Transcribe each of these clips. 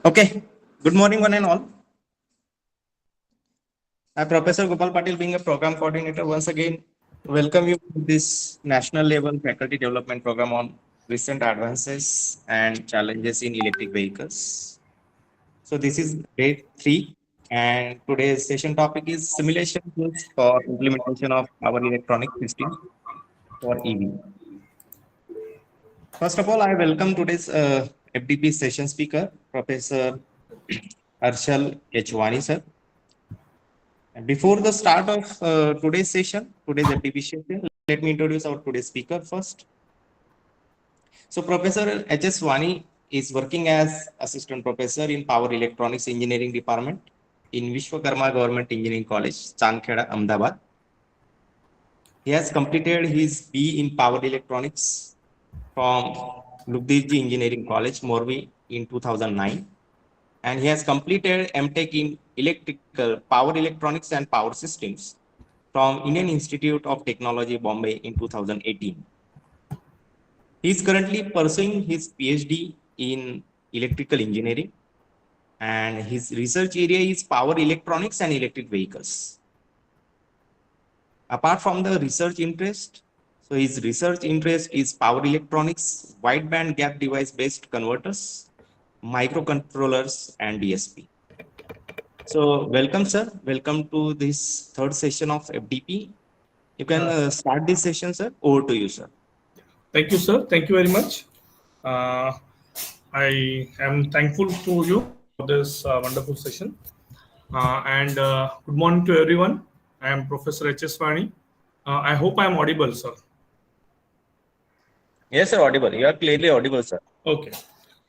Okay. Good morning, one and all. I'm Professor Gopal Patil, being a program coordinator. Once again, welcome you to this national level faculty development program on recent advances and challenges in electric vehicles. So this is day 3, and today's session topic is simulation tools for implementation of our electronic system for EV. First of all, I welcome today's FDP session speaker, Professor Arshal H. sir. And before the start of today's FDP session, let me introduce our today's speaker first. So, Professor H.S. Wani is working as Assistant Professor in Power Electronics Engineering Department in Vishwakarma Government Engineering College, Chandkheda, Ahmedabad. He has completed his B in Power Electronics from Lugdiji Engineering College, Morbi in 2009. And he has completed MTech in Electrical, Power Electronics and Power Systems from Indian Institute of Technology, Bombay in 2018. He is currently pursuing his PhD in electrical engineering, and his research area is power electronics and electric vehicles. Apart from the research interest, so his research interest is power electronics, wideband gap device based converters, microcontrollers, and DSP. So, welcome, sir. Welcome to this third session of FDP. You can start this session, sir. Over to you, sir. Thank you, sir. Thank you very much. Uh, I am thankful to you for this wonderful session. And good morning to everyone. I am Professor H.S. Vani. I hope I am audible, sir. Yes, sir, audible. You are clearly audible, sir. Okay.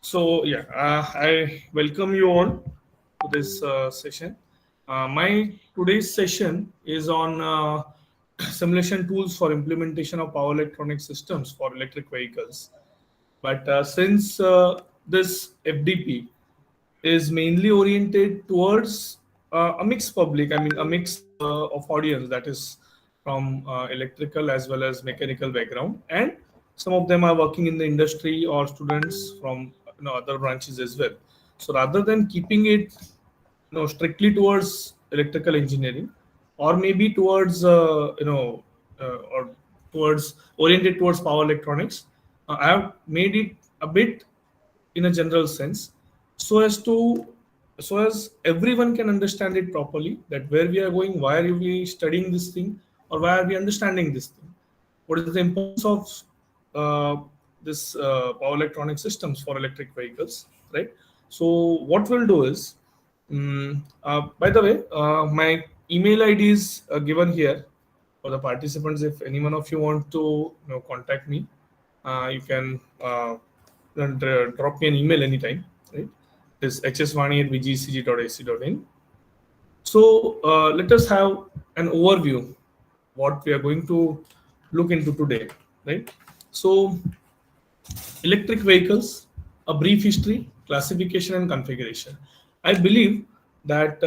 So, yeah, I welcome you all to this session. My today's session is on simulation tools for implementation of power electronic systems for electric vehicles. But since this FDP is mainly oriented towards a mixed public, I mean, a mix of audience that is from electrical as well as mechanical background, and some of them are working in the industry or students from other branches as well. So rather than keeping it strictly towards electrical engineering, or maybe towards or towards oriented towards power electronics, I have made it a bit in a general sense, so as to so as everyone can understand it properly, that where we are going, why are we studying this thing, or why are we understanding this thing, what is the importance of this power electronic systems for electric vehicles, right? So what we'll do is, by the way, my email ID is given here for the participants. If any one of you want to contact me, you can drop me an email anytime. Right? It's hsvani@vgcg.ac.in. So let us have an overview what we are going to look into today. Right? So electric vehicles, a brief history, classification, and configuration. I believe that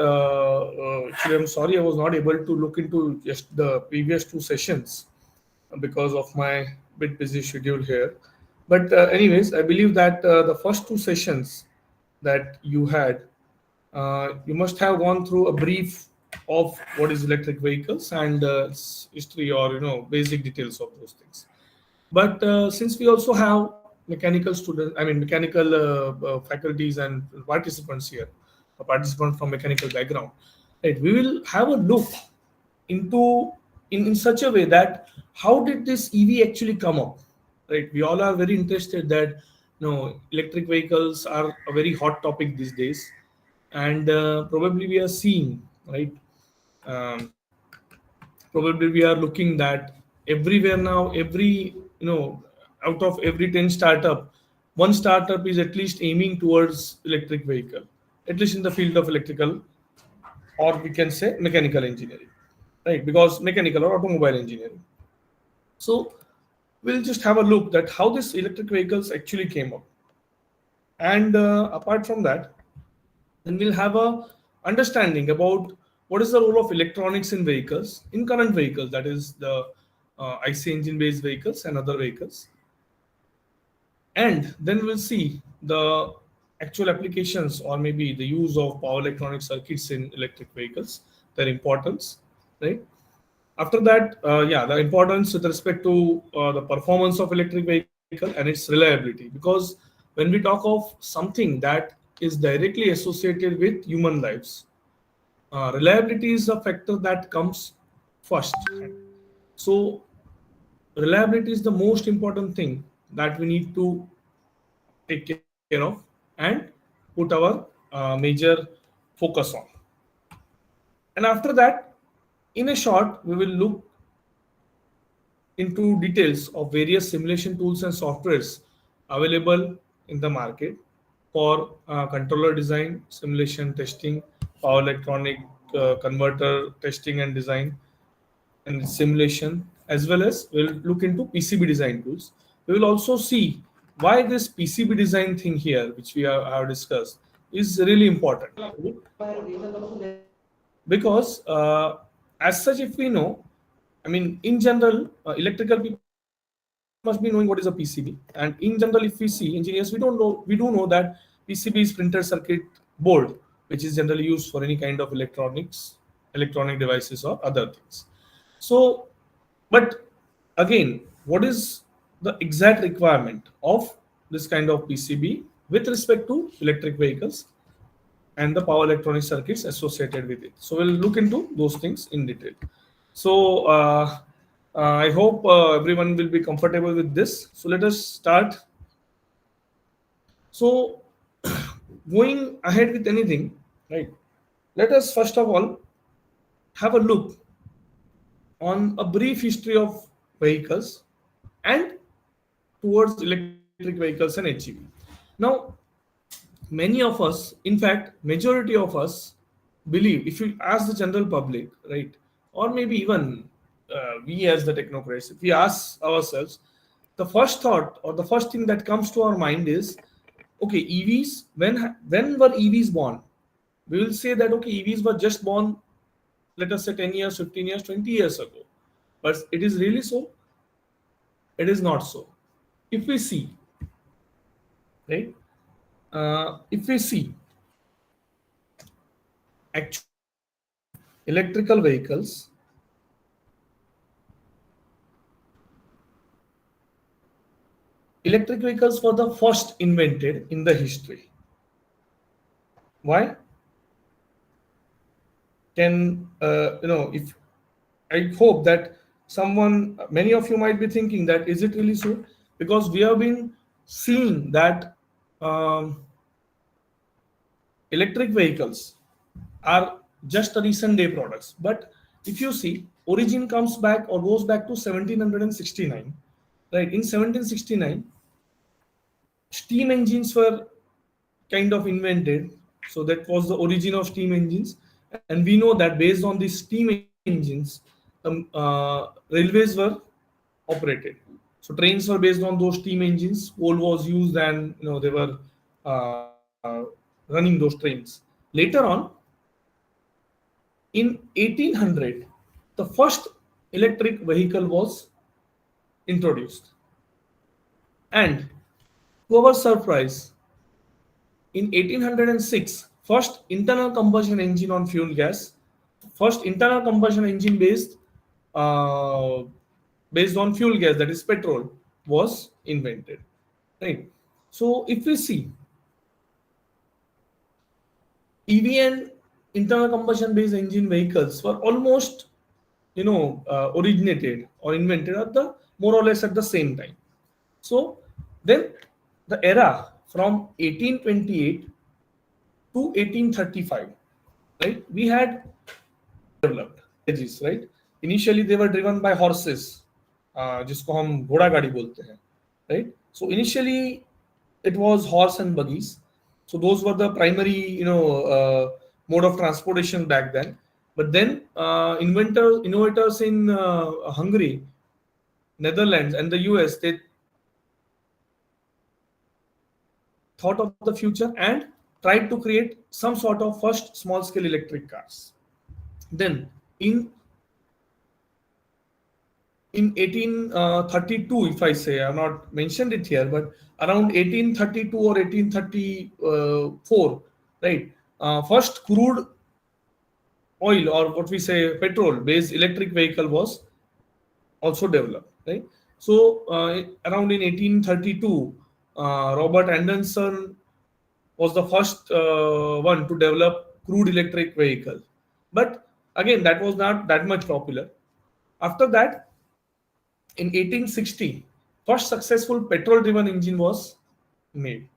actually, I'm sorry I was not able to look into just the previous two sessions because of my bit busy schedule here. But anyways, I believe that the first two sessions that you had, you must have gone through a brief of what is electric vehicles and history, or basic details of those things. But since we also have mechanical students, I mean mechanical faculties and participants here, a participant from mechanical background, right? We will have a look into in such a way that how did this EV actually come up, right? We all are very interested that electric vehicles are a very hot topic these days, and probably we are seeing, right? Um, Probably we are looking that everywhere now, every out of every 10 startup, one startup is at least aiming towards electric vehicle, at least in the field of electrical, or we can say mechanical engineering, right? Because mechanical or automobile engineering. So we'll just have a look that how this electric vehicles actually came up, and apart from that, then we'll have a understanding about what is the role of electronics in vehicles, in current vehicles, that is the IC engine based vehicles and other vehicles. And then we'll see the actual applications or maybe the use of power electronic circuits in electric vehicles, their importance, right? After that, yeah, the importance with respect to the performance of electric vehicle and its reliability, because when we talk of something that is directly associated with human lives, reliability is a factor that comes first. So reliability is the most important thing that we need to take care of and put our major focus on. And after that, in a short, we will look into details of various simulation tools and softwares available in the market for controller design, simulation testing, power electronic converter testing and design, and simulation, as well as we'll look into PCB design tools. We will also see why this PCB design thing here, which we have discussed, is really important. Because as such, if we know, I mean, in general, electrical people must be knowing what is a PCB. And in general, if we see engineers, we do know that PCB is printed circuit board, which is generally used for any kind of electronics, electronic devices, or other things. So, but again, what is the exact requirement of this kind of PCB with respect to electric vehicles and the power electronic circuits associated with it? So we'll look into those things in detail. So I hope everyone will be comfortable with this. So let us start. So going ahead with anything, right? Let us first of all have a look on a brief history of vehicles and towards electric vehicles and HEV. Now, many of us, in fact, majority of us believe, if you ask the general public, right, or maybe even we as the technocrats, if we ask ourselves, the first thought or the first thing that comes to our mind is, okay, EVs, when were EVs born? We will say that, okay, EVs were just born, let us say 10 years, 15 years, 20 years ago. But it is really so? It is not so. If we see, right, if we see actually electrical vehicles, electric vehicles were the first invented in the history. Why? Can if I hope that someone, many of you might be thinking that is it really so? Because we have been seeing that electric vehicles are just a recent day products. But if you see, origin comes back or goes back to 1769. Right, in 1769, steam engines were kind of invented. So that was the origin of steam engines. And we know that based on these steam engines, railways were operated. So trains were based on those steam engines. Coal was used, and they were running those trains. Later on, in 1800, the first electric vehicle was introduced. And to our surprise, in 1806, first internal combustion engine on fuel gas, first internal combustion engine uh, based on fuel gas, that is petrol, was invented. Right. So if we see, EV and internal combustion based engine vehicles were almost, originated or invented at the more or less at the same time. So then the era from 1828 to 1835, right? We had developed carriages, right? Initially they were driven by horses, जिसको हम घोड़ा गाड़ी बोलते हैं, right? So initially it was horse and buggies. So those were the primary, mode of transportation back then. But then innovators in Hungary, Netherlands, and the US, they thought of the future and tried to create some sort of first small scale electric cars. Then in in 1832, if I say, I've not mentioned it here, but around 1832 or 1834, right? First crude oil, or what we say petrol based electric vehicle was also developed, right? So around in 1832, Robert Anderson was the first one to develop crude electric vehicle, but again that was not that much popular. After that, in 1860, first successful petrol driven engine was made,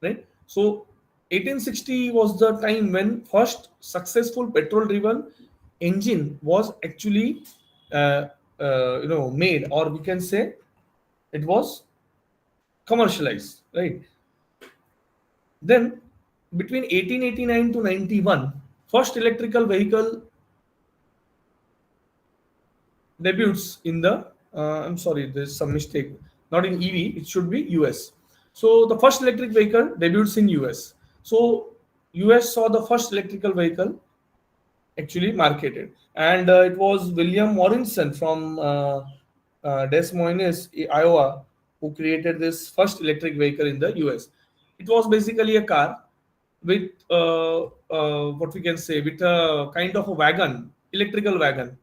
right? So 1860 was the time when first successful petrol driven engine was actually uh, made, or we can say it was commercialized, right? Then between 1889 to 91, first electrical vehicle debuts in the I'm sorry, there's some mistake. Not in EV, it should be US. So the first electric vehicle debuts in US. So US saw the first electrical vehicle actually marketed, and it was William Morrison from Des Moines, Iowa, who created this first electric vehicle in the US. It was basically a car with what we can say, with a kind of a wagon, electrical wagon,